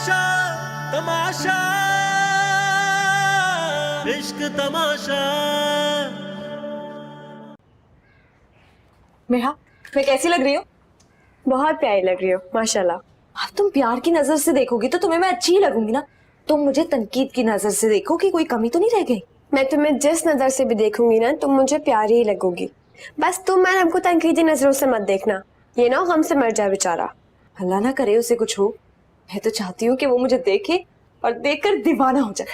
तमाशा तमाशा इश्क तमाशा। मेहा, मैं कैसी लग रही हूँ? बहुत प्यारी लग रही हो माशाल्लाह। अब तुम प्यार की नजर से देखोगी तो तुम्हें मैं अच्छी ही लगूंगी ना। तुम मुझे तनकीद की नजर से देखो कि कोई कमी तो नहीं रह गई। मैं तुम्हें जिस नजर से भी देखूंगी ना तुम मुझे प्यारी ही लगोगी। बस तुम मैंने हमको तनकीदी नजरों से मत देखना, ये ना गम से मर जाए बेचारा। अल्लाह ना करे उसे कुछ हो। मैं तो चाहती हूँ कि वो मुझे देखे और देखकर दीवाना हो जाए।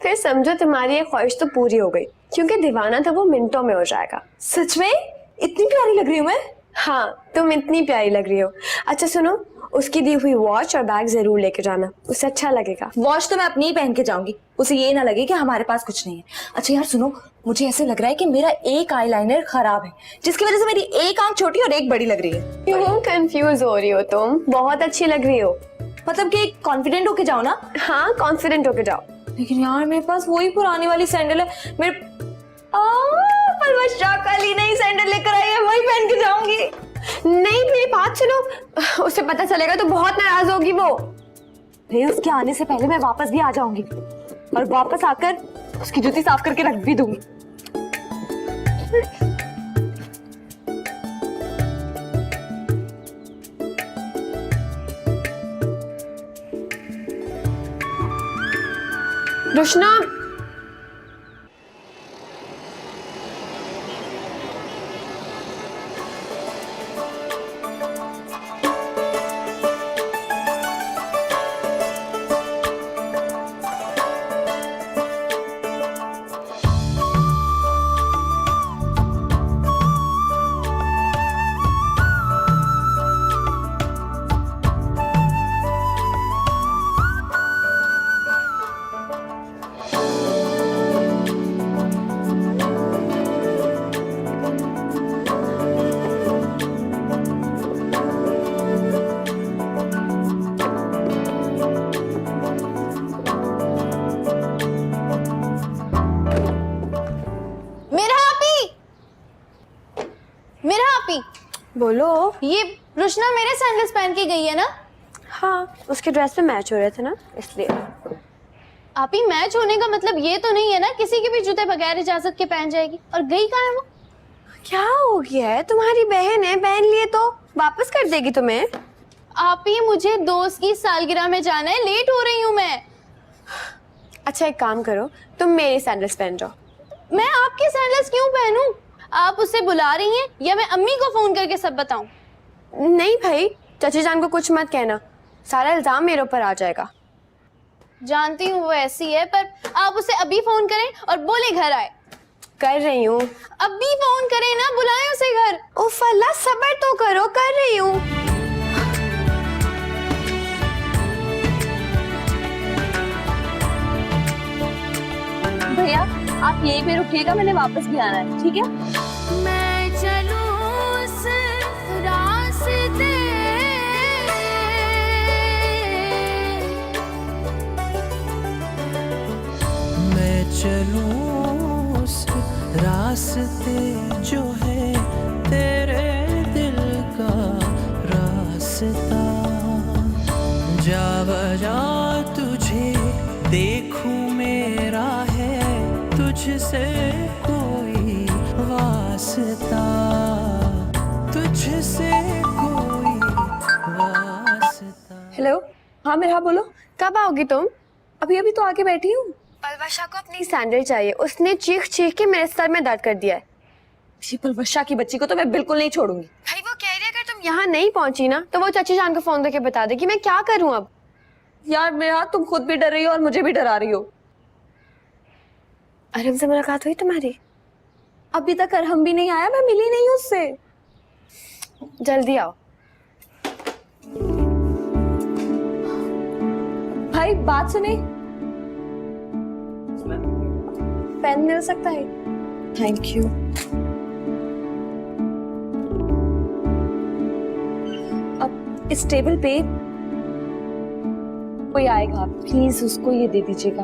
फिर समझो तुम्हारी ये ख्वाहिश तो पूरी हो गई, क्योंकि दीवाना तो वो मिनटों में हो जाएगा। सच में इतनी प्यारी लग रही हूँ मैं? हाँ तुम इतनी प्यारी लग रही हो। अच्छा सुनो, उसकी दी हुई वॉच और बैग जरूर लेके जाना, उसे अच्छा लगेगा। वॉच तो मैं अपनी ही पहन के जाऊंगी, उसे ये ना लगे कि हमारे पास कुछ नहीं है। अच्छा यार सुनो, मुझे ऐसे लग रहा है कि मेरा एक आईलाइनर खराब है, जिसकी वजह से मेरी एक आंख छोटी और एक बड़ी लग रही है। क्यों कंफ्यूज हो रही हो तुम? बहुत अच्छी लग रही हो। मतलब कि कॉन्फिडेंट होके जाओ ना। हाँ कॉन्फिडेंट होके जाओ। लेकिन यार मेरे पास वही पुरानी वाली सैंडल है। मेरे परवश काली नई सैंडल लेकर आई है, वही पहन के जाऊंगी। नहीं मेरी बात सुनो, उसे पता चलेगा तो बहुत नाराज होगी वो। नहीं, उसके आने से पहले मैं वापस भी आ जाऊंगी और वापस आकर उसकी जूती साफ करके रख भी दूंगी। रुशना, बोलो। ये रुशना मेरे सैंडल्स पहन के गई है ना? हाँ उसके ड्रेस पे मैच हो रहे थे ना इसलिए। आप ही मैच होने का मतलब ये तो नहीं है ना किसी के भी जूते बगैर इजाजत के पहन जाएगी। और गई कहाँ है वो? क्या हो गया है? तुम्हारी बहन है, पहन लिए तो वापस कर देगी तुम्हें। आप ही, मुझे दोस्त की सालगिरह में जाना है, लेट हो रही हूँ मैं। अच्छा एक काम करो, तुम मेरी सैंडल्स पहन जाओ। मैं आपके सैंडल्स क्यों पहनूं? आप उसे बुला रही हैं या मैं अम्मी को फोन करके सब बताऊं? नहीं भाई, चाची जान को कुछ मत कहना, सारा इल्जाम मेरे ऊपर आ जाएगा। जानती हूँ वो ऐसी है, पर आप उसे अभी फोन करें और बोले घर आए। कर रही हूँ। अभी फोन करें ना, बुलाएं उसे घर। उफ अल्लाह, सब्र तो करो, कर रही हूँ। भैया आप यहीं पे रुकिएगा, मैंने वापस भी आना है, ठीक है? मैं चलूं उस रास्ते, मैं चलूं उस रास्ते जो है तेरे दिल का रास्ता, जा बजा तुझे देखूं मेरा है तुझसे कोई वास्ता, तुझसे कोई वास्ता। हेलो। हाँ मेरा, बोलो। कब आओगी तुम? अभी अभी तो आके बैठी हूँ। पलवशा को अपनी सैंडल चाहिए, उसने चीख चीख के मेरे सर में दर्द कर दिया है। इसी पलवशा की बच्ची को तो मैं बिल्कुल नहीं छोड़ूंगी। भाई वो कह रही है अगर तुम यहाँ नहीं पहुंची ना तो वो चाची जान को फोन करके बता देगी। मैं क्या करूँ अब? यार मेरा, तुम खुद भी डर रही हो और मुझे भी डरा रही हो। अरहम से मुलाकात हुई तुम्हारी? अभी तक अरहम भी नहीं आया, मैं मिली नहीं उससे। जल्दी आओ। भाई बात सुने, पेन मिल सकता है? Thank you. अब इस टेबल पे कोई आएगा, प्लीज उसको ये दे दीजिएगा।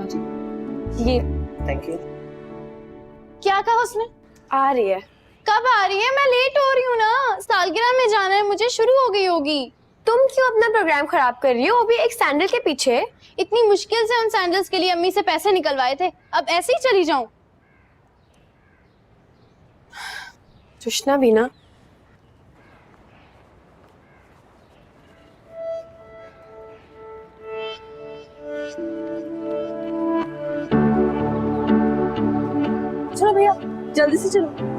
ये थैंक यू। क्या कहा उसने? आ रही है। कब आ रही है? मैं लेट हो रही हूँ ना, सालगिरह में जाना है मुझे, शुरू हो गई होगी। तुम क्यों अपना प्रोग्राम खराब कर रही हो, वो भी एक सैंडल के पीछे? इतनी मुश्किल से उन सैंडल्स के लिए अम्मी से पैसे निकलवाए थे, अब ऐसे ही चली जाऊं? कृष्णा भी ना। चलो भैया जल्दी से चलो।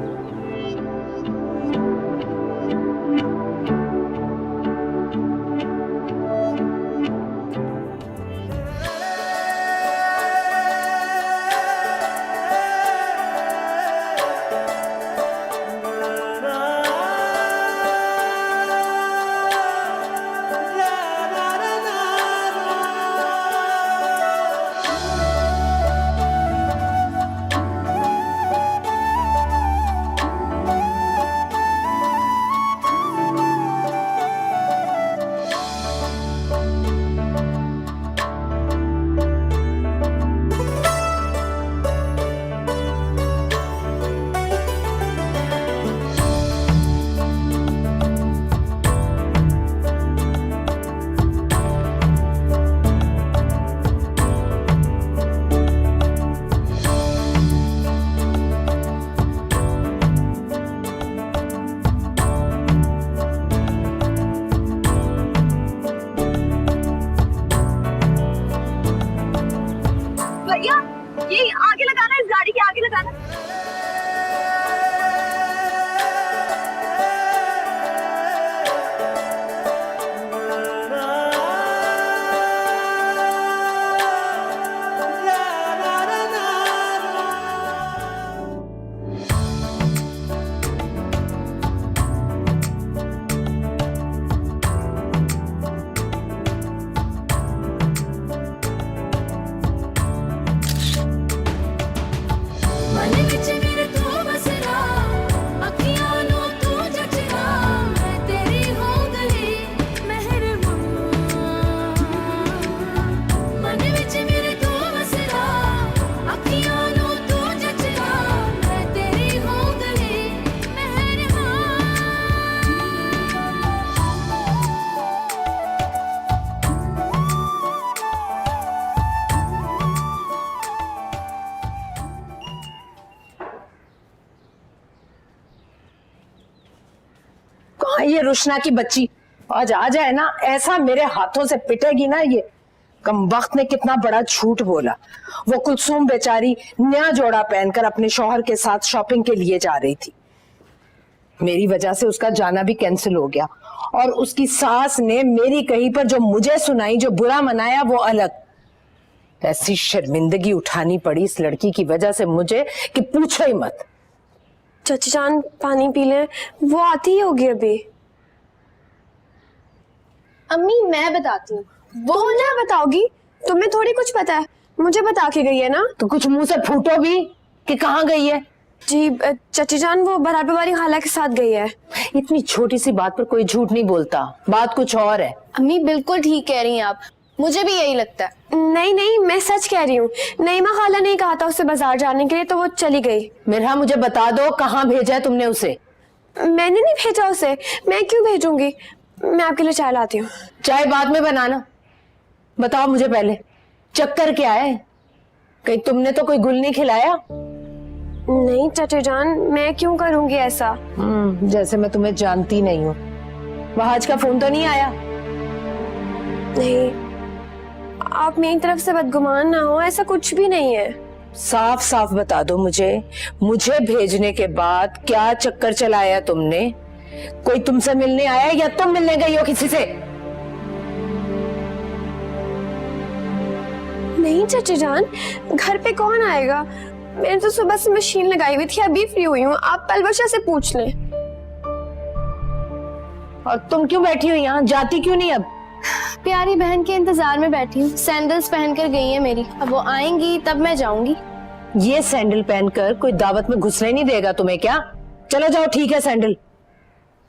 भैया ये आगे लगाना, इस गाड़ी के आगे लगाना। मन विच मेरे तू बसना, अखियां नू तू जचना, मैं तेरी हो गई मेहरबान। मन विच मेरे तू बसना, अखियां नू तू जचना, मैं तेरी हो गई मेहरबान। कहाँ ये रुशना की बच्ची आज आ जाए ना, ऐसा मेरे हाथों से पिटेगी ना ये। कमबख्त ने कितना बड़ा झूठ बोला। वो कुलसूम बेचारी नया जोड़ा पहनकर अपने शौहर के साथ शॉपिंग के लिए जा रही थी। मेरी वजह से उसका जाना भी कैंसिल हो गया, और उसकी सास ने मेरी कही पर जो मुझे सुनाई, जो बुरा मनाया वो अलग। ऐसी शर्मिंदगी उठानी पड़ी इस लड़की की वजह से मुझे कि पूछो ही मत। चाची जान पानी पी ले, वो आती ही होगी अभी। अम्मी मैं बताती हूँ। वो ना बताओगी? तुम्हें थोड़ी कुछ पता है, मुझे बता के गई है ना। तो कुछ मुंह से फूटो भी कि कहाँ गई है। जी चाची जान वो बराबर वाली खाला के साथ गई है। इतनी छोटी सी बात पर कोई झूठ नहीं बोलता, बात कुछ और है। अम्मी बिल्कुल ठीक कह रही हैं आप, मुझे भी यही लगता है। नहीं नहीं मैं सच कह रही हूँ, नईमा खाला ने कहा था उसे बाजार जाने के लिए तो वो चली गई। मिर्हा मुझे बता दो कहाँ भेजा है तुमने उसे। मैंने नहीं भेजा उसे, मैं क्यों भेजूंगी। मैं आपके लिए चाय लाती हूँ। चाय बाद में बनाना, बताओ मुझे पहले चक्कर क्या है। कहीं तुमने तो कोई गुल नहीं खिलाया? नहीं चाची जान मैं क्यों करूंगी ऐसा। जैसे मैं तुम्हें जानती नहीं हूँ। वहाज का फोन तो नहीं आया? नहीं आप मेरी तरफ से बदगुमान ना हो, ऐसा कुछ भी नहीं है। साफ साफ बता दो मुझे भेजने के बाद क्या चक्कर चलाया तुमने? कोई तुमसे मिलने आया या तुम मिलने गई हो किसी से? नहीं चाची जान घर पे कौन आएगा, मैंने तो सुबह से मशीन लगाई हुई थी, अभी फ्री हुई हूँ। आप पलवशा से पूछ लें। और तुम क्यों बैठी हो यहाँ, जाती क्यों नहीं अब? प्यारी बहन के इंतजार में बैठी हूँ, सैंडल्स पहनकर गई है मेरी, अब वो आएंगी तब मैं जाऊंगी। ये सैंडल पहनकर कोई दावत में घुसने नहीं देगा तुम्हें क्या? चलो जाओ, ठीक है सैंडल।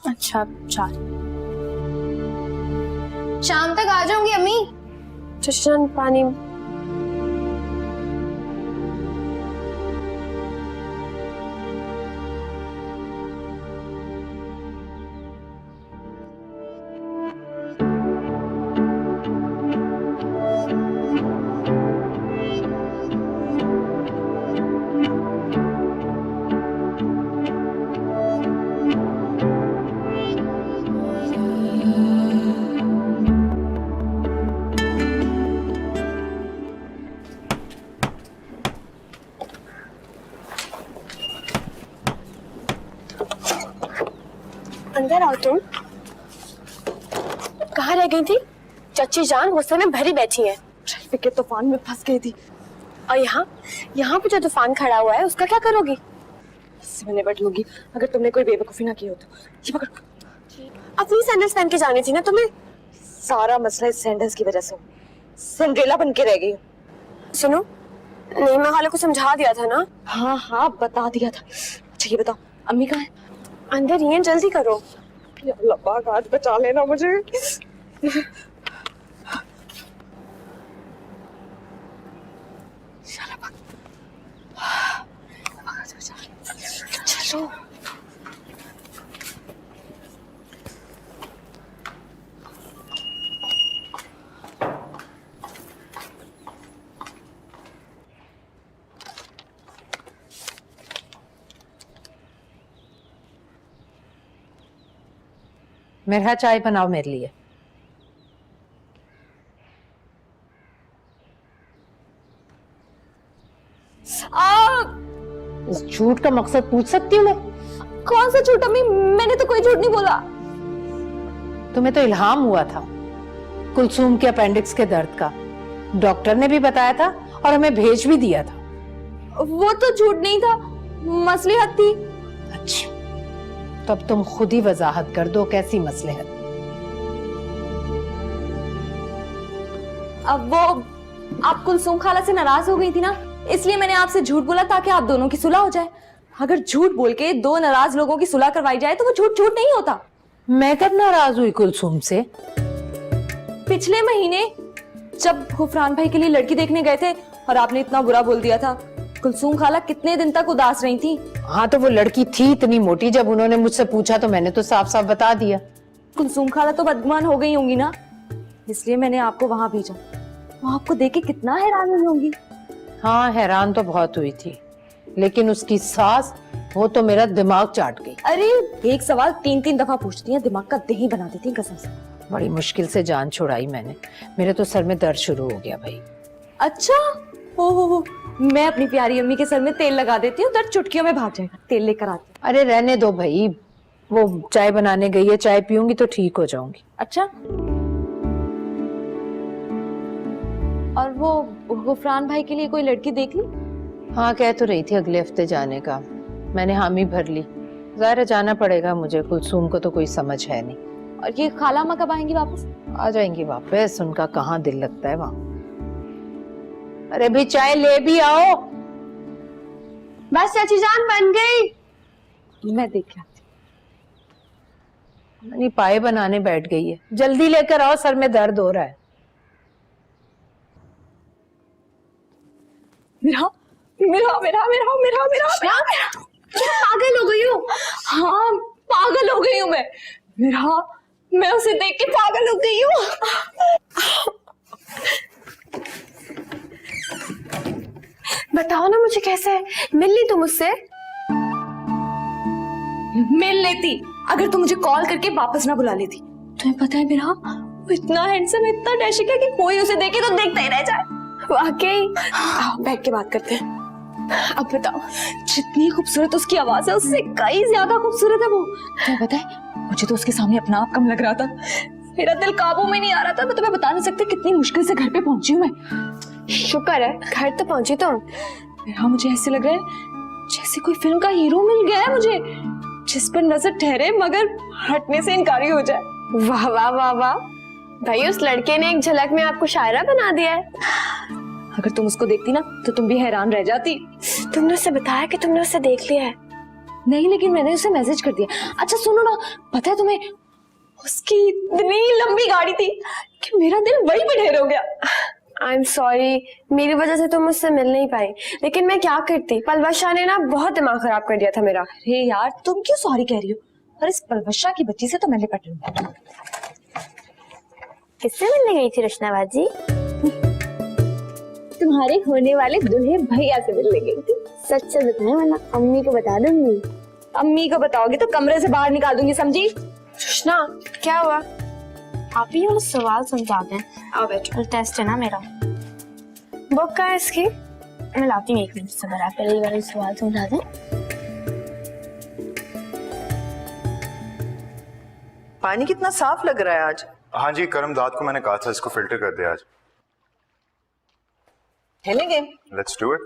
अच्छा चल, शाम तक आ जाऊंगी अम्मी। चाची जान पानी। तुम कहाँ रह गई थी? चच्ची जान गुस्से में भरी बैठी है। ट्रैफिक के तूफान में फंस गई थी। और यहाँ पे जो तूफान खड़ा हुआ है उसका क्या करोगी? इससे मैं निपट लूंगी अगर तुमने कोई बेवकूफी ना की हो तो। ये पकड़। अपनी सैंडल्स पहन के जानी थी ना तुम्हें। सारा मसला इस सैंडल्स की वजह से सिंड्रेला बन के रह गई हूँ। सुनो, नीमा वाले को समझा दिया था ना? हाँ हाँ बता दिया था। अच्छा ये बताओ अम्मी कहाँ है? अंदर ही है, जल्दी करो। या अल्लाह पाक आज बचा लेना मुझे। चलो मेरा चाय बनाओ मेरे लिए। इस झूठ का मकसद पूछ सकती हूँ मैं? कौन सा झूठ अम्मी? मैंने तो कोई झूठ नहीं बोला। तुम्हें तो इल्हाम हुआ था कुलसूम के अपेंडिक्स के दर्द का। डॉक्टर ने भी बताया था और हमें भेज भी दिया था। वो तो झूठ नहीं था, मसलिहत थी। अच्छा, तब तुम खुद ही वजाहत कर दो कैसी मसलिहत। अब वो आप कुलसूम खाला से नाराज हो गई थी ना, इसलिए मैंने आपसे झूठ बोला ताकि आप दोनों की सुलह हो जाए। अगर झूठ बोल के दो नाराज लोगों की सुलह करवाई जाए तो वो झूठ झूठ नहीं होता। मैं कब नाराज हुई कुलसूम से? पिछले महीने जब हुफरान भाई के लिए लड़की देखने गए थे और आपने इतना बुरा बोल दिया था। कुलसूम खाला कितने दिन तक उदास रही थी। हाँ तो वो लड़की थी इतनी मोटी, जब उन्होंने मुझसे पूछा तो मैंने तो साफ साफ बता दिया। कुलसूम खाला तो बदगुमान हो गई होंगी ना, इसलिए मैंने आपको वहां भेजा। वो आपको देख के कितना हैरान हुई होंगी। हाँ हैरान तो बहुत हुई थी, लेकिन उसकी सास वो तो मेरा दिमाग चाट गई। अरे एक सवाल 3-3 दफा पूछती है, दिमाग का दही बना देती है कसम से। बड़ी मुश्किल से जान छुड़ाई मैंने। मेरे तो सर में दर्द शुरू हो गया भाई। अच्छा हो, मैं अपनी प्यारी अम्मी के सर में तेल लगा देती हूँ, दर्द चुटकियों में भाग जाएगा। तेल लेकर आती हूँ। अरे रहने दो भाई, वो चाय बनाने गई है, चाय पीऊंगी तो ठीक हो जाऊंगी। अच्छा, और वो गुफरान भाई के लिए कोई लड़की देख ली? हाँ कह तो रही थी अगले हफ्ते जाने का, मैंने हामी भर ली। ज़ाहिर जाना पड़ेगा मुझे, कुलसूम को तो कोई समझ है नहीं। और ये खाला माँ कब आएंगी वापस? आ जाएंगी वापस, उनका कहाँ दिल लगता है वहाँ। अरे भी चाय ले भी आओ। बस चाची जान बन गई। मैं देख रहा नहीं पाए बनाने बैठ गई है, जल्दी लेकर आओ, सर में दर्द हो रहा है। मेरा मेरा मेरा मेरा मेरा मेरा पागल हो गई हो? हाँ पागल हो गई हूँ मैं उसे देख के पागल हो गई हूँ। बताओ ना मुझे कैसे है? मिल ली तुम मुझसे? मिल लेती अगर तुम मुझे कॉल करके वापस ना बुला लेती। तुम्हें पता है मेरा वो इतना हैंडसम, इतना डैशिक है कि कोई उसे देखे तो देखता ही रह जाए। वाकई? आओ बैठ के बात करते हैं। अब बताओ, जितनी खूबसूरत उसकी आवाज है उससे कई ज्यादा खूबसूरत है वो। तुम्हें पता है मुझे तो उसके सामने अपना आप कम लग रहा था। मेरा दिल काबू में नहीं आ रहा था। मैं तुम्हें बता नहीं सकती कितनी मुश्किल से घर पे पहुंची हूँ मैं। शुक्र है घर तो पहुंची तुम। मेरा मुझे ऐसे लग रहा है जैसे कोई फिल्म का हीरो मिल गया है मुझे, जिस पर नजर ठहरे मगर हटने से इनकारी हो जाए। वाह वाह वाह वाह भाई, उस लड़के ने एक झलक में आपको शायरा बना दिया है। अगर तुम उसको देखती ना तो तुम भी हैरान रह जाती। तुमने उससे बताया कि तुमने उससे देख लिया है? नहीं, लेकिन मैंने उसे मैसेज कर दिया। अच्छा सुनो ना, पता है तुम्हें उसकी इतनी लंबी गाड़ी थी कि मेरा दिल वहीं पे ढेर हो गया। आई एम सॉरी, मेरी वजह से तुम मुझसे मिल नहीं पाई, लेकिन मैं क्या करती, पलवशा ने ना बहुत दिमाग खराब कर दिया था मेरा। अरे यार तुम क्यों सॉरी कह रही हो? और इस पलवशा की बच्ची से तो मैं निपट लूंगी। किससे मिलने गई थी रचना बाजी? तुम्हारे होने वाले दूल्हे भैया से मिलने गई थी। सच से बताना वरना अम्मी को बता दूंगी। अम्मी को बताओगी तो कमरे से बाहर निकाल दूंगी, समझी? रचना क्या हुआ? आप ही वो सवाल समझाते हैं। आओ बैठो, टेस्ट है ना मेरा। बुक का है इसकी? मैं लाती हूँ 1 मिनट से। आप पहले वाले सवाल समझा दें। पानी कितना साफ लग रहा है आज। हाँ जी, करमदाद को मैंने कहा था इसको फिल्टर कर दे आज। खेलेंगे? Let's do it.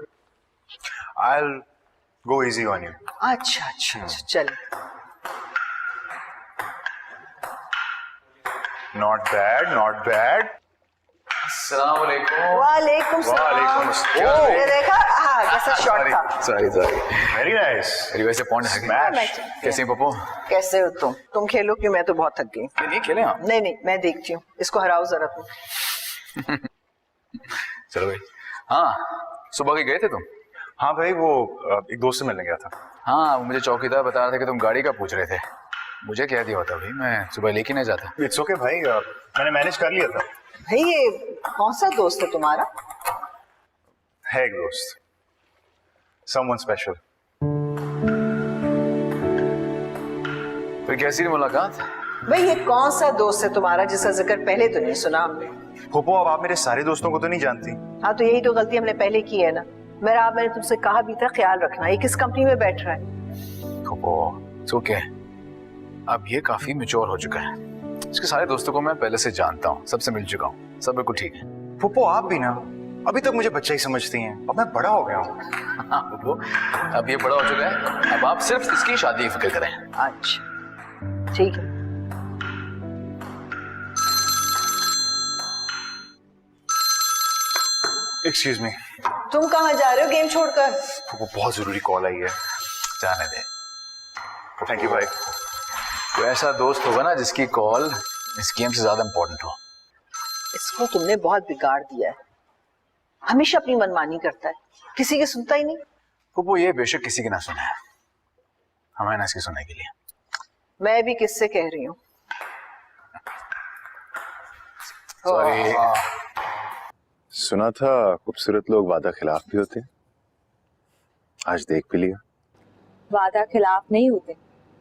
I will go easy on you. अच्छा अच्छा अच्छा, चल। Not bad, not bad. अस्सलाम वालेकुम। वालेकुम वालेकुम सलाम। अस्सलाम। ये देखा, हाँ कैसा शॉट था। Sorry sorry. Very nice. अरे वैसे पॉइंट है स्मैश। कैसे हैं पप्पू? कैसे हो तुम खेलो क्यों, मैं तो बहुत थक गई। नहीं खेले आप? नहीं नहीं, मैं देखती हूँ, इसको हराओ जरा तुम। चलो भाई। हाँ सुबह के गए थे तुम? हाँ भाई, वो एक दोस्त से मिलने गया था। हाँ वो मुझे चौकीदार बता रहा था कि तुम गाड़ी का पूछ रहे थे। मुझे कह दिया होता भाई, मैं सुबह लेके नहीं जाता। इट्स ओके भाई, मैंने मैनेज कर लिया था। भाई ये कौन सा दोस्त है तुम्हारा? है एक दोस्त, समवन स्पेशल। फिर कैसी रही मुलाकात? भाई ये कौन सा दोस्त है तुम्हारा जिसका जिक्र पहले तो नहीं सुना हमने? फूफो, अब आप मेरे सारे दोस्तों को तो नहीं जानती। हाँ तो यही तो गलती हमने पहले की है ना। मैंने तुमसे कहा भी था ख्याल रखना, ये किस कंपनी में बैठ रहा है। तो क्या, अब ये काफी मैच्योर हो चुका है। इसके सारे दोस्तों को मैं पहले से जानता हूँ, सबसे मिल चुका हूँ, सब बिल्कुल ठीक है। फूफो आप भी ना, अभी तक मुझे बच्चा ही समझती हैं, अब मैं बड़ा हो गया हूँ। हाँ पप्पू, अब ये बड़ा हो चुका है, अब आप सिर्फ इसकी शादी की फिक्र करें। अच्छा ठीक है। Excuse me. तुम कहाँ जा रहे हो गेम छोड़कर? फूफो बहुत जरूरी कॉल आई है। जाने दे। थैंक यू भाई। तो ऐसा दोस्त होगा ना जिसकी कॉल इस गेम से ज्यादा इंपॉर्टेंट हो। इसको तुमने बहुत बिगाड़ दिया है, हमेशा अपनी मनमानी करता है, किसी की सुनता ही नहीं। वो ये बेशक किसी की ना सुने, हमें ना इसकी सुनने के लिए। मैं भी किससे कह रही हूँ। सॉरी। सुना था खूबसूरत लोग वादा खिलाफ भी होते हैं, आज देख भी लिया। वादा खिलाफ नहीं होते,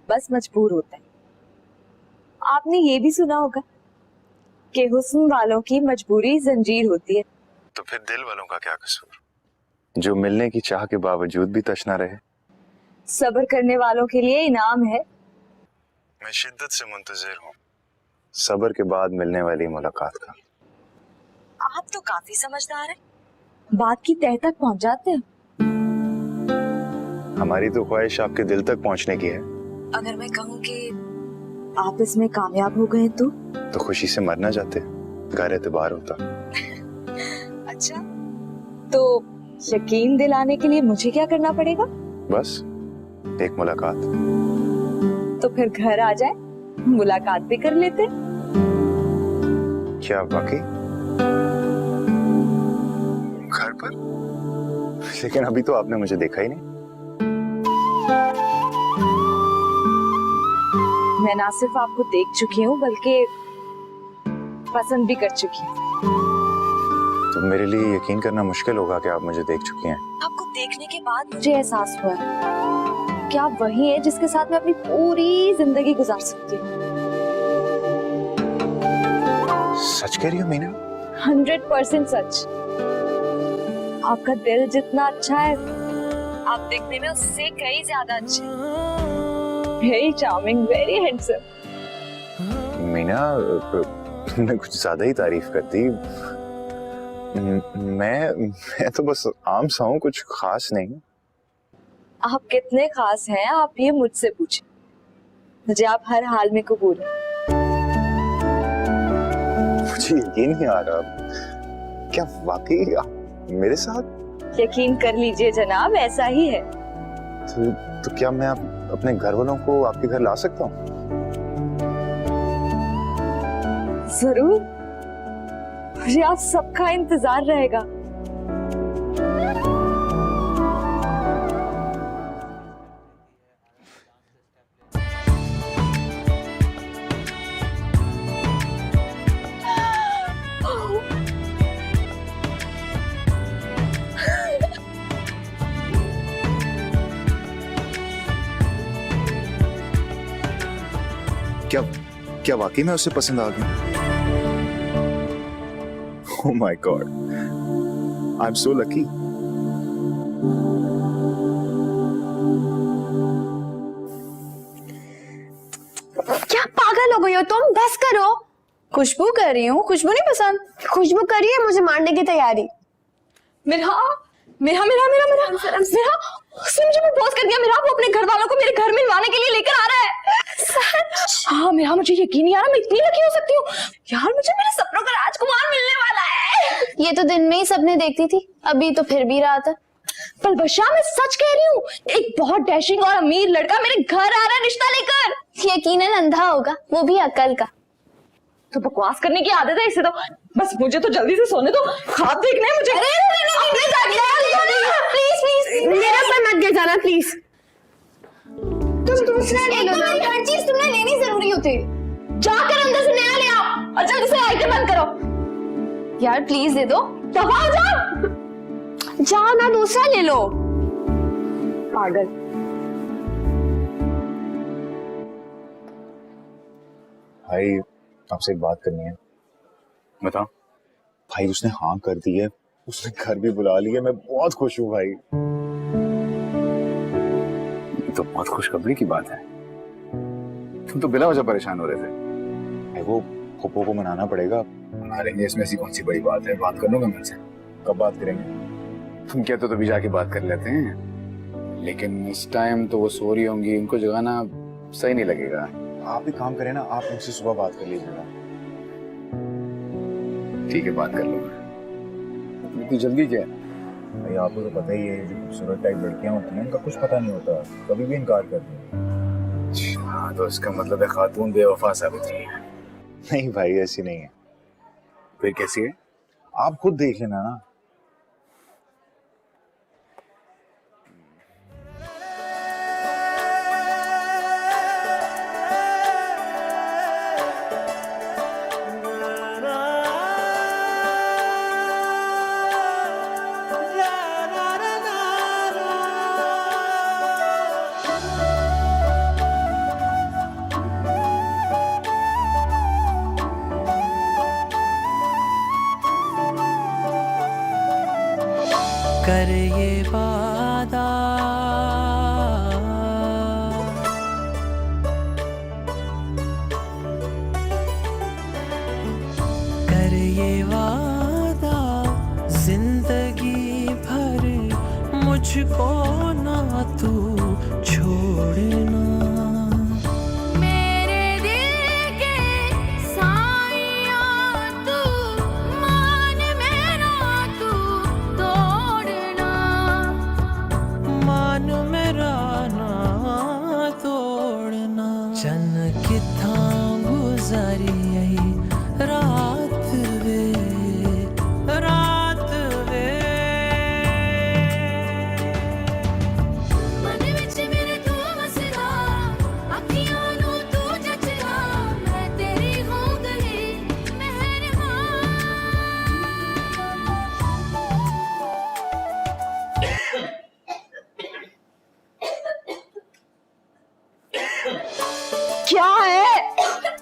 बस मजबूर होते हैं। आपने ये भी सुना होगा कि हुस्न वालों की मजबूरी जंजीर होती है। तो फिर दिल वालों का क्या कसूर, जो मिलने की चाह के बावजूद भी तशना रहे। सब्र करने वालों के लिए इनाम है। मैं शिद्दत से मुंतजिर हूँ सब्र के बाद मिलने वाली मुलाकात का। आप तो काफी समझदार हैं, बात की तह तक पहुंच जाते हैं। हमारी तो ख्वाहिश आपके दिल तक पहुंचने की है। अगर मैं कहूँ कि आप इसमें कामयाब हो गए तो खुशी से मरना चाहते, घर एतबार होता। अच्छा, तो यकीन दिलाने के लिए मुझे क्या करना पड़ेगा? बस एक मुलाकात। तो फिर घर आ जाए, मुलाकात भी कर लेते। क्या वाकई घर पर? लेकिन अभी तो आपने मुझे देखा ही नहीं। मैं ना सिर्फ आपको देख चुकी हूँ बल्कि पसंद भी कर चुकी हूँ। तो मेरे लिए यकीन करना मुश्किल होगा कि आप मुझे देख चुकी हैं। आपको देखने के बाद मुझे एहसास हुआ कि आप वही हैं जिसके साथ मैं अपनी पूरी जिंदगी गुजार सकती हूँ। सच कह रही हो मीना? 100% सच। आपका दिल जितना अच्छा है, आप देखने में उससे कई ज्यादा अच्छे हैं। Very charming, very handsome. Meena, तुमने कुछ ज्यादा ही तारीफ कर दी। मैं तो बस आम सा हूँ, कुछ खास नहीं। आप कितने खास हैं आप ये मुझसे पूछें, मुझे आप हर हाल में कबूल हैं। मुझे यकीन नहीं आ रहा, क्या वाकई आप मेरे साथ? यकीन कर लीजिए जनाब, ऐसा ही है। तो क्या मैं अपने घर वालों को आपके घर ला सकता हूँ? जरूर, मुझे आप सबका इंतजार रहेगा। क्या वाकई में उसे पसंद आ गई? Oh my God, I'm so lucky. क्या पागल पागल हो गई हो तुम? बस करो। खुशबू कर रही हूँ, खुशबू नहीं पसंद। खुशबू करी है मुझे मारने की तैयारी। मेरा मेरा मेरा मेरा मेरा मेरा उसने मुझे प्रपोज कर दिया। मेरा वो अपने घर वालों को मेरे घर मिलवाने के लिए लेकर आ रहा है। सच? हाँ मेरा, मुझे यकीन नहीं आ रहा मैं इतनी लकी हो सकती हूँ यार। मुझे मेरे सपनों का राजकुमार मिलने वाला है। ये तो दिन में ही सपने देखती थी, अभी तो फिर भी रात है। पलबशा मैं सच कह रही हूँ, एक बहुत डैशिंग और अमीर लड़का मेरे घर आ रहा है रिश्ता लेकर। यकीनन अंधा होगा, वो भी अकल का। तो बकवास करने की आदत है इसे तो। बस मुझे तो जल्दी से सोने दो, ख्वाब देखना है मुझे। प्लीज प्लीज मेरा पर मत गिर जाना प्लीज। तुम दूसरा ले लो ना। हर चीज तुमने लेनी जरूरी होती है। जाकर अंदर से नया ले आओ और जल्दी से लाइटें बंद करो। यार प्लीज दे दो। दफा हो जाओ। जाओ ना दूसरा ले लो। पागल। भाई आपसे एक बात करनी है। बताओ। भाई उसने हाँ कर दी है, उसने घर भी बुला लिया। मैं बहुत खुश हूँ भाई। ये तो बहुत खुशखबरी की बात है। तुम तो बिला वजह परेशान हो रहे थे। भाई वो फूफो को मनाना पड़ेगा। मारेंगे, इसमें ऐसी कौन सी बड़ी बात है? बात कर लूंगा मैं उनसे। कब बात करेंगे? तुम कहते हो तो भी जाके बात कर लेते हैं, लेकिन इस टाइम तो वो सो रही होंगी, उनको जगाना सही नहीं लगेगा। आप एक काम करें ना, आप उनसे सुबह बात कर लीजिएगा। ठीक है, बात कर लूंगा। इतनी जल्दी क्या है? भाई आपको तो पता ही है, जो खूबसूरत टाइप लड़कियां होती हैं उनका कुछ पता नहीं होता, कभी भी इनकार कर देती हैं। हाँ, तो इसका मतलब है खातून बेवफा साबित हुई है। नहीं भाई ऐसी नहीं है। फिर कैसी है? आप खुद देख लेना ना। कर ये वादा कर ये वादा जिंदगी भर मुझको ना तू छोड़ना। मेरे दिल के साइयां तू मान मेरा तू तोड़ना। मान मेरा ना तोड़ना। चन किथा गुजारी आई रात वे रात वे। मन विच मेरे तू वसदा, अखियां नू तू जचदा, मैं तेरी हों गली मेहरबान। क्या है?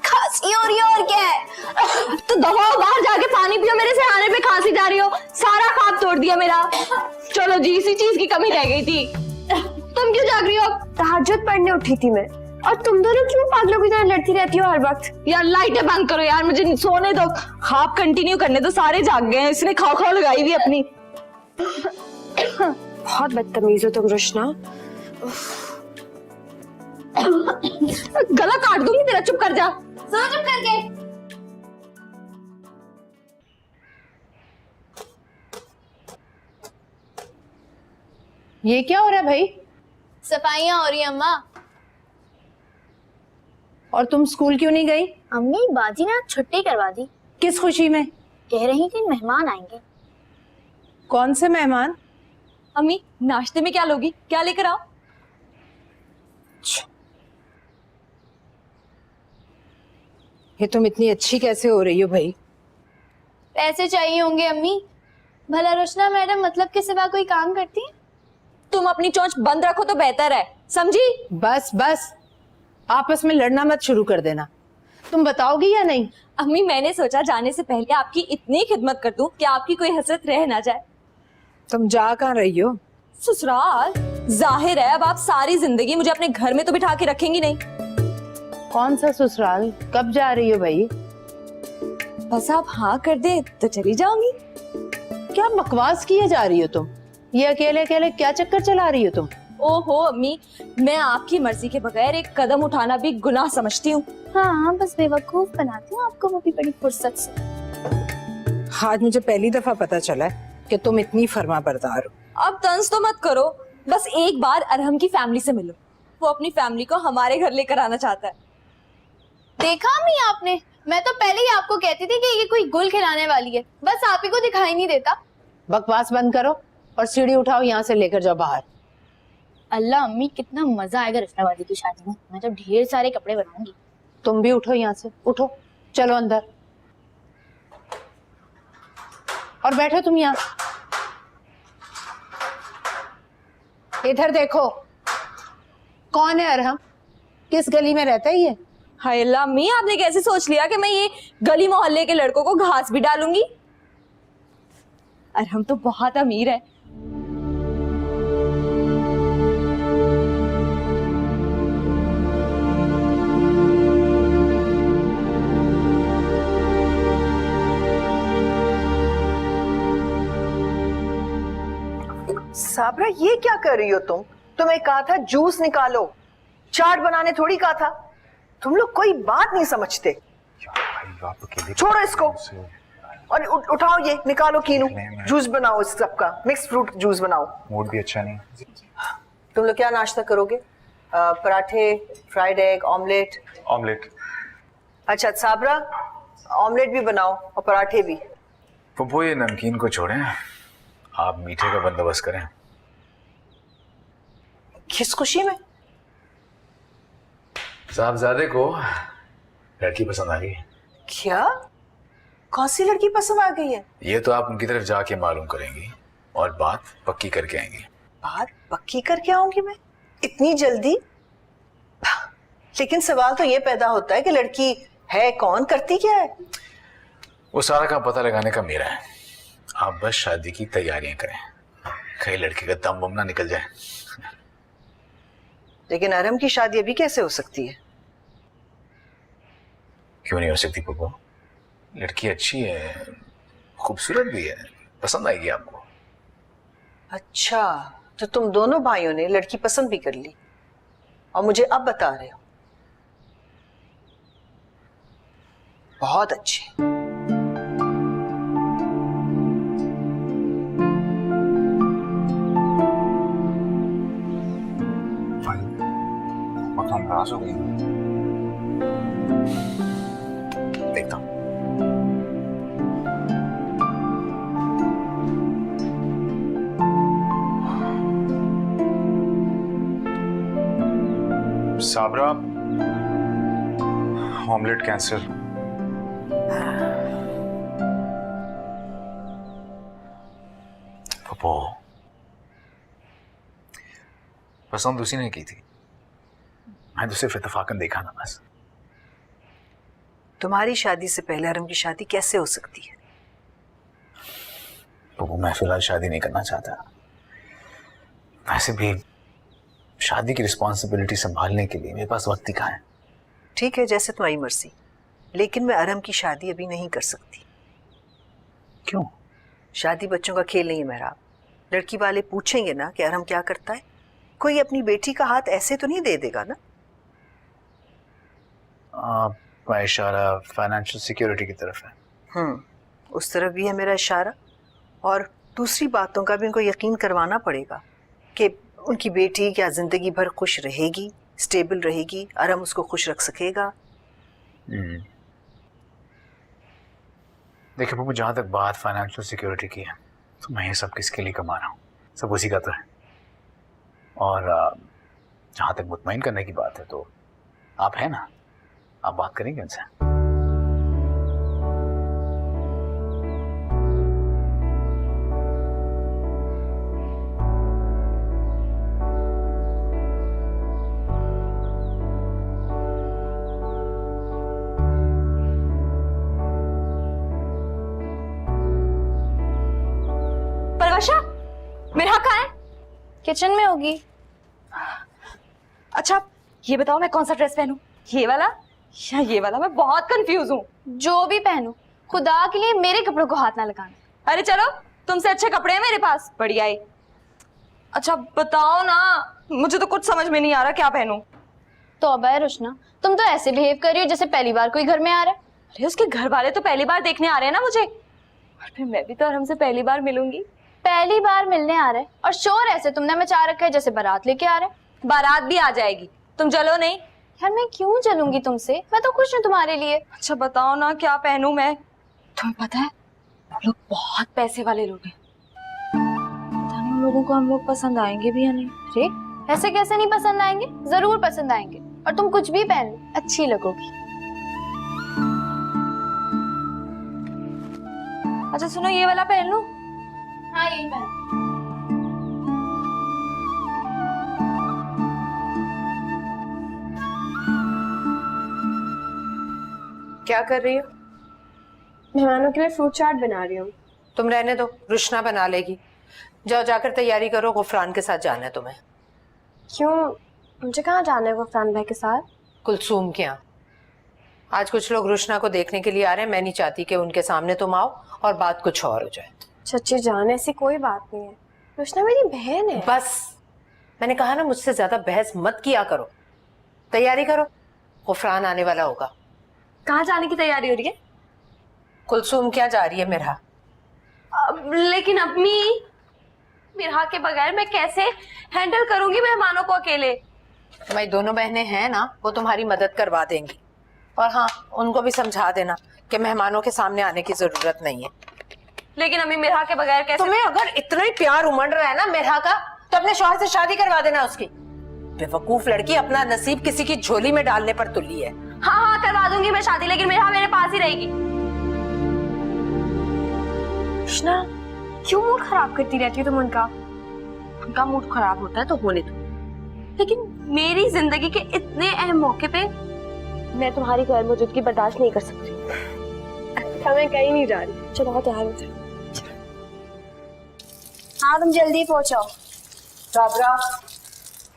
खांसी हो रही है और क्या है? तो दवा बाहर जाके पानी पियो, मेरे सिरहाने पे खांसी जा रही हो। सारा ख्वाब तोड़ दिया मेरा। चलो जी, इसी चीज की कमी रह गई थी। तुम क्यों जाग रही हो? तहज्जुद पढ़ने उठी थी मैं। और तुम दोनों क्यों पागलों की तरह लड़ती रहती हो हर वक्त? यार लाइटें बंद करो यार, मुझे सोने दो। ख्वाब कंटिन्यू करने दो, सारे जाग गए हैं। इसने खाओ खाओ लगाई हुई अपनी। बहुत बदतमीज हो तुम रुशना। गला काट दूंगी तेरा, चुप कर जा। सो चुप करके। ये क्या हो रहा है भाई? सफाइयां हो रही हैं अम्मा। और तुम स्कूल क्यों नहीं गई? अम्मी बाजी ने आज छुट्टी करवा दी। किस खुशी में? कह रही थी मेहमान आएंगे। कौन से मेहमान? अम्मी नाश्ते में क्या लोगी? क्या लेकर आओ? ये तुम इतनी अच्छी कैसे हो रही हो भाई? पैसे चाहिए होंगे अम्मी। भला रोशना मैडम मतलब के सिवा कोई काम करती है? तुम अपनी चोंच बंद रखो तो बेहतर है, समझी? बस बस, आपस में लड़ना मत शुरू कर देना। तुम बताओगी या नहीं? अम्मी मैंने सोचा जाने से पहले आपकी इतनी खिदमत कर दूं कि आपकी कोई हसरत रह ना जाए। तुम जा कहाँ रही हो? ससुराल। जाहिर है अब आप सारी जिंदगी मुझे अपने घर में तो बिठा के रखेंगी नहीं। कौन सा ससुराल? कब जा रही हो भाई? बस आप हाँ कर दे तो चली जाऊंगी। क्या बकवास किए जा रही हो तुम? ये अकेले अकेले क्या चक्कर चला रही हो तुम? ओहो अम्मी, मैं आपकी मर्जी के बगैर एक कदम उठाना भी गुनाह समझती हूँ। हाँ बस बेवकूफ बनाती हूँ आपको, वो भी बड़ी फुर्सत से। आज मुझे पहली दफा पता चला है कि तुम इतनी फर्मा बरदार हो। अब तंज तो मत करो, बस एक बार अरहम की फैमिली से मिलो। वो अपनी फैमिली को हमारे घर लेकर आना चाहता है। देखा अम्मी आपने, मैं तो पहले ही आपको कहती थी कि ये कोई गुल खिलाने वाली है, बस आप ही को दिखाई नहीं देता। बकवास बंद करो और सीढ़ी उठाओ, यहाँ से लेकर जाओ बाहर। अल्लाह अम्मी, कितना मजा आएगा रफनावादी की शादी में। मैं तो ढेर सारे कपड़े बनाऊंगी। तुम भी उठो यहाँ से, उठो, चलो अंदर और बैठो तुम यहाँ। इधर देखो, कौन है अरहम? किस गली में रहता है ये? हाय अल्लाह अम्मी, आपने कैसे सोच लिया कि मैं ये गली मोहल्ले के लड़कों को घास भी डालूंगी? अरहम तो बहुत अमीर है। साबरा, ये क्या कर रही हो तुम? तुम्हें कहा था जूस निकालो, चाट बनाने थोड़ी कहा था। तुम लोग कोई बात नहीं समझते। छोड़ो इसको और उठाओ, ये निकालो कीनू, जूस बनाओ इस सबका, मिक्स फ्रूट जूस बनाओ। मूड भी अच्छा नहीं। तुम लोग क्या नाश्ता करोगे? पराठे, फ्राइड एग, ऑमलेट? ऑमलेट। अच्छा साबरा, ऑमलेट भी बनाओ और पराठे भी। पप्पू ये नमकीन को छोड़ें, आप मीठे का बंदोबस्त करें। किस खुशी में? साहबजादे को लड़की पसंद आ गई है। क्या? कौन सी लड़की पसंद आ गई है? ये तो आप उनकी तरफ जाके मालूम करेंगी और बात पक्की करके आएंगी। बात पक्की करके आऊंगी मैं? इतनी जल्दी? लेकिन सवाल तो ये पैदा होता है कि लड़की है कौन, करती क्या है? वो सारा काम पता लगाने का मेरा है। आप बस शादी की तैयारियां करें, कहीं लड़की का दम बम ना निकल जाए। लेकिन अरहम की शादी अभी कैसे हो सकती है? क्यों नहीं हो सकती पप्पू? लड़की अच्छी है, खूबसूरत भी है, पसंद आएगी आपको। अच्छा, तो तुम दोनों भाइयों ने लड़की पसंद भी कर ली और मुझे अब बता रहे हो? बहुत अच्छे। नाराज हो गई। देखता हूं। Sabra, omelette cancel. पप्पू, पसंद उसी ने की थी, मैं तो सिर्फ इत्तेफाकन देखा ना बस। तुम्हारी शादी से पहले अरहम की शादी कैसे हो सकती है? तो मैं फिलहाल शादी नहीं करना चाहता। वैसे भी शादी की रिस्पॉन्सिबिलिटी संभालने के लिए मेरे पास वक्त ही कहाँ है। ठीक है, जैसे तुम्हारी मर्जी, लेकिन मैं अरहम की शादी अभी नहीं कर सकती। क्यों? शादी बच्चों का खेल नहीं है मेरा। लड़की वाले पूछेंगे ना कि अरहम क्या करता है, कोई अपनी बेटी का हाथ ऐसे तो नहीं दे देगा ना। आपका इशारा फाइनेंशियल सिक्योरिटी की तरफ है। उस तरफ भी है मेरा इशारा, और दूसरी बातों का भी उनको यकीन करवाना पड़ेगा कि उनकी बेटी क्या जिंदगी भर खुश रहेगी, स्टेबल रहेगी, अरहम उसको खुश रख सकेगा। देखिए पप्पू, जहाँ तक बात फाइनेंशियल सिक्योरिटी की है तो मैं ये सब किसके लिए कमा रहा हूँ, सब उसी का तो है। और जहाँ तक मुतमईन करने की बात है तो आप है ना, आप बात करेंगे उनसे। परवाशा, मेरा कहाँ है? किचन में होगी। अच्छा ये बताओ मैं कौन सा ड्रेस पहनूं, ये वाला या ये वाला? मैं बहुत कंफ्यूज हूँ। जो भी पहनूं, खुदा के लिए मेरे कपड़ों को हाथ ना लगाना। अरे चलो, तुमसे अच्छे कपड़े हैं मेरे पास, बढ़िया ही। अच्छा बताओ ना, मुझे तो कुछ समझ में नहीं आ रहा क्या पहनूं। तो अब है रुशना, तुम तो ऐसे बिहेव कर रही हो जैसे पहली बार कोई घर में आ रहा है। अरे उसके घर वाले तो पहली बार देखने आ रहे हैं ना मुझे, और फिर मैं भी तो अरहम से पहली बार मिलूंगी। पहली बार मिलने आ रहे हैं और शोर ऐसे तुमने मचा रखा है जैसे बारात लेके आ रहे हैं। बारात भी आ जाएगी, तुम चलो नहीं। यार मैं क्यों चलूंगी तुमसे, मैं तो खुश हूँ तुम्हारे लिए। अच्छा बताओ ना क्या पहनूं मैं। तुम्हें पता है वो लोग बहुत पैसे वाले लोग हैं, पता नहीं उन लोगों को हम लोग पसंद आएंगे भी या नहीं। अरे ऐसे कैसे नहीं पसंद आएंगे, जरूर पसंद आएंगे। और तुम कुछ भी पहन लो, अच्छी लगोगी। अच्छा सुनो, ये वाला पहन लूं? हाँ यही पहन। क्या कर रही हो? मेहमानों के लिए फ्रूट चाट बना रही हूँ। तुम रहने दो, रुशना बना लेगी। जाओ जाकर तैयारी करो, गुफरान के साथ जाना है तुम्हें। क्यों, मुझे कहाँ जाना है गुफरान भाई के साथ? कुलसूम के यहाँ। आज कुछ लोग रुशना को देखने के लिए आ रहे हैं, मैं नहीं चाहती कि उनके सामने तुम आओ और बात कुछ और हो जाए। चची जान, ऐसी कोई बात नहीं है, रुशना मेरी बहन है। बस, मैंने कहा ना, मुझसे ज्यादा बहस मत किया करो। तैयारी करो, गुफरान आने वाला होगा। कहाँ जाने की तैयारी हो रही है? कुलसूम क्या जा रही है मेरा? लेकिन अम्मी, मिरहा के बगैर मैं कैसे हैंडल करूंगी मेहमानों को अकेले? तुम्हारी दोनों बहनें हैं ना, वो तुम्हारी मदद करवा देंगी। और हाँ, उनको भी समझा देना कि मेहमानों के सामने आने की जरूरत नहीं है। लेकिन अम्मी, मिरहा के बगैर कैसे? तुम्हें अगर इतना ही प्यार उमड़ रहा है ना मेरा का, तो अपने शौहर से शादी करवा देना उसकी। बेवकूफ लड़की अपना नसीब किसी की झोली में डालने पर तुली है। हाँ हाँ करवा दूंगी मैं शादी, लेकिन मिरहा मेरे पास ही रहेगी। रुशना, क्यों मूड खराब करती रहती हो तुम उनका? उनका मूड खराब होता है तो होने दो, लेकिन मेरी जिंदगी के इतने अहम मौके पे मैं तुम्हारी गैर मौजूदगी बर्दाश्त नहीं कर सकती। अच्छा मैं कहीं नहीं जा रही, चलो तैयार हो जाओ। हाँ तुम जल्दी पहुंचो। साबरा,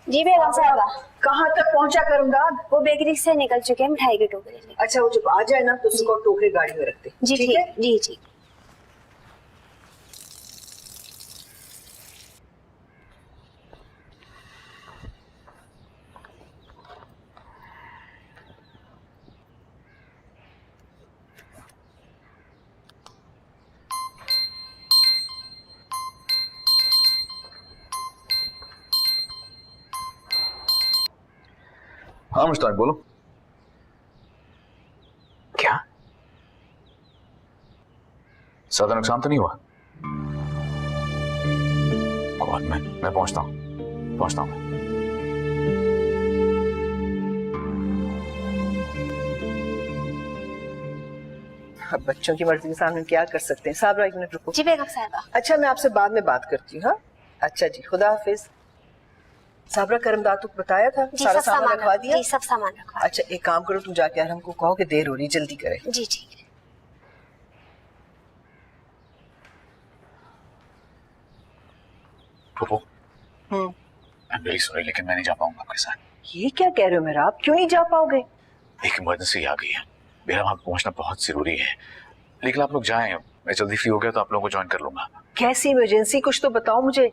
जी बेगम साहबा। कहाँ तक पहुंचा करूंगा? वो बेकरी से निकल चुके हैं मिठाई के टोकरे लेके। अच्छा वो जब आ जाए ना तो उसको टोकरे गाड़ी में रखते। जी ठीक है, जी जी। हाँ मुश्ताक बोलो। क्या ज्यादा नुकसान तो नहीं हुआ? गॉड, मैं पहुंचता हूँ मैं। अब बच्चों की मर्जी के सामने क्या कर सकते हैं। साबरा एक मिनट रुको। जी बेगम साहबा। अच्छा मैं आपसे बाद में बात करती हूँ। हाँ अच्छा जी, खुदा हाफिज। साबरा, करमदाद को बताया था? जी सारा सब सामान सामान रखवा दिया? जी सब सामान रखवा। अच्छा एक काम करो, तुम जाके यार हमको कहो कि देर हो रही, जल्दी करे। जी ठीक है। Poopó, I am really sorry, लेकिन मैं नहीं जा पाऊंगा आपके साथ। ये क्या कह रहे हो मेरा? आप क्यों नहीं जा पाओगे? एक इमरजेंसी आ गई है, मेरा वहां पहुंचना बहुत जरूरी है। लेकिन आप लोग जाएं, मैं जल्दी फ्री हो गया तो आप लोगों को ज्वाइन कर लूंगा। कैसी इमरजेंसी, कुछ तो बताओ मुझे।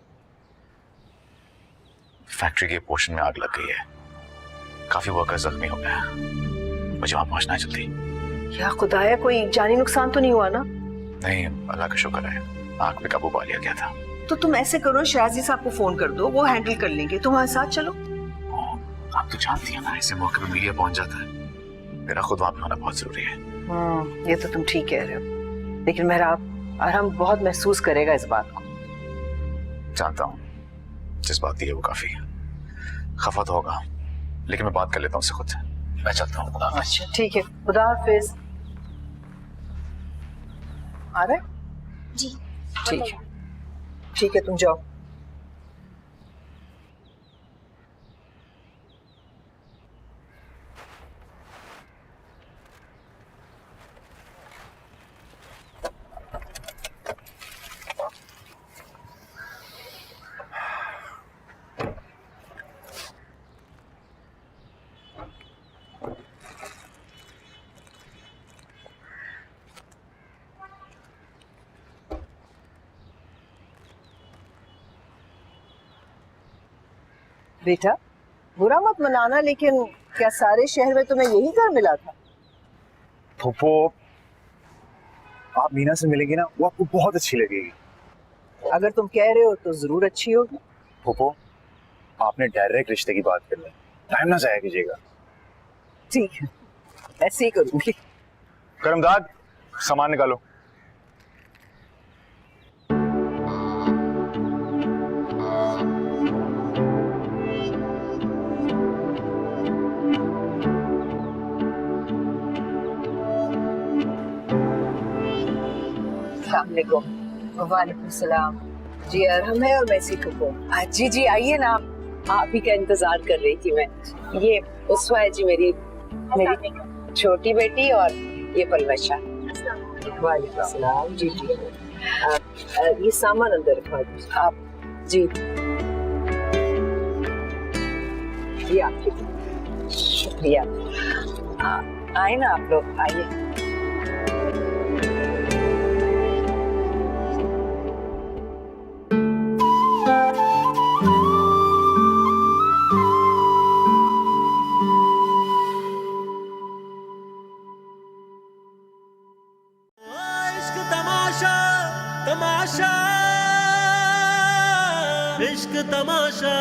फैक्ट्री के पोर्शन में आग लग गई है, काफी वर्कर जख्मी हो गया, मुझे वहां पहुंचना है जल्दी। या खुदाया, कोई जानी नुकसान तो नहीं हुआ ना? नहीं, अल्लाह का शुक्र है, आग पे काबू पा लिया गया था। तो तुम ऐसे करो, शाजी साहब को फोन कर दो, वो हैंडल कर लेंगे, तुम हमारे साथ चलो। आप तो जानती हैं ना, ऐसे मौके पे मीडिया पहुंच जाता है, मेरा खुद वहां पे होना बहुत जरूरी है। ये तो तुम ठीक कह रहे हो, लेकिन मेहराब अरहम बहुत महसूस करेगा इस बात को। जानता हूँ, जिस बात की है वो काफी है, खफा तो होगा, लेकिन मैं बात कर लेता हूँ उससे खुद से। मैं चलता हूँ। खुदा हाफिज़। अच्छा ठीक है, खुदा हाफिज। आ रहा है? जी ठीक है तुम जाओ। बेटा बुरा मत मनाना, लेकिन क्या सारे शहर में तुम्हें यही घर मिला था? फूफो, आप मीना से मिलेंगी ना, वो आपको बहुत अच्छी लगेगी। अगर तुम कह रहे हो तो जरूर अच्छी होगी। फूफो, आपने डायरेक्ट रिश्ते की बात करनी, टाइम ना जाया कीजिएगा। ठीक है, ऐसे ही करूंगी। करमदाद, सामान निकालो। वालेकुम सलाम। जी अरहम है और मैं सीखो। जी जी आइए ना, आप ही का इंतजार कर रही थी मैं। ये उसवा है जी, मेरी छोटी बेटी, और ये पलवशा। वालेकुम सलाम। जी जी ये सामान अंदर रखवा दीजिए आप। जी ये आपकी, शुक्रिया। आए ना आप लोग, आइए। इश्क तमाशा तमाशा, इश्क तमाशा